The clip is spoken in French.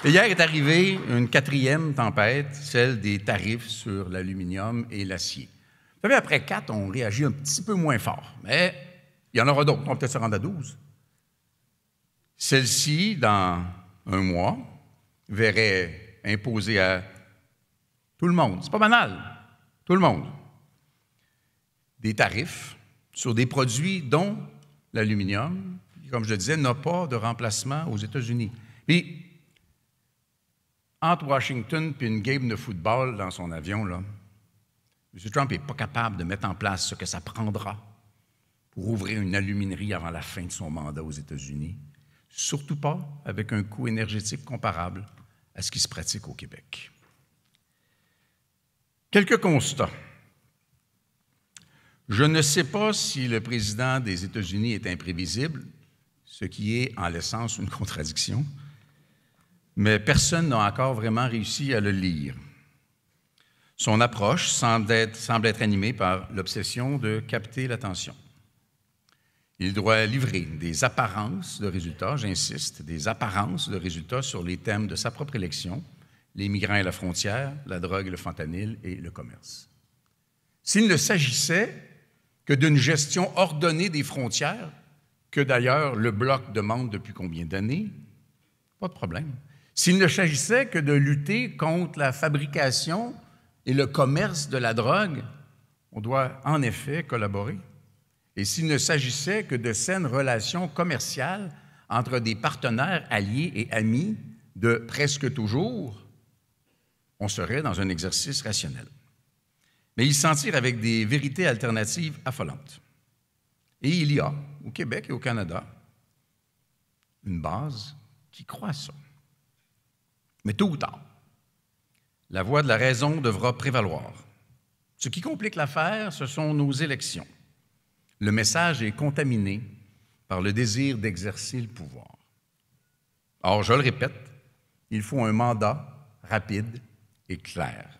Et hier est arrivée une quatrième tempête, celle des tarifs sur l'aluminium et l'acier. Vous savez, après 4, on réagit un petit peu moins fort, mais il y en aura d'autres, on va peut-être se rendre à 12. Celle-ci, dans un mois, verrait imposer à tout le monde, c'est pas banal, tout le monde, des tarifs sur des produits dont l'aluminium, comme je le disais, n'a pas de remplacement aux États-Unis. Puis, entre Washington et une game de football dans son avion, là, M. Trump n'est pas capable de mettre en place ce que ça prendra pour ouvrir une aluminerie avant la fin de son mandat aux États-Unis, surtout pas avec un coût énergétique comparable à ce qui se pratique au Québec. Quelques constats. Je ne sais pas si le président des États-Unis est imprévisible, ce qui est en l'essence une contradiction, mais personne n'a encore vraiment réussi à le lire. Son approche semble être animée par l'obsession de capter l'attention. Il doit livrer des apparences de résultats, j'insiste, des apparences de résultats sur les thèmes de sa propre élection, les migrants et la frontière, la drogue et le fentanyl et le commerce. S'il ne s'agissait que d'une gestion ordonnée des frontières, que d'ailleurs le Bloc demande depuis combien d'années, pas de problème. S'il ne s'agissait que de lutter contre la fabrication et le commerce de la drogue, on doit en effet collaborer. Et s'il ne s'agissait que de saines relations commerciales entre des partenaires alliés et amis de presque toujours, on serait dans un exercice rationnel. Mais il s'en tire avec des vérités alternatives affolantes. Et il y a, au Québec et au Canada, une base qui croit ça. Mais tôt ou tard, la voix de la raison devra prévaloir. Ce qui complique l'affaire, ce sont nos élections. Le message est contaminé par le désir d'exercer le pouvoir. Or, je le répète, il faut un mandat rapide et clair.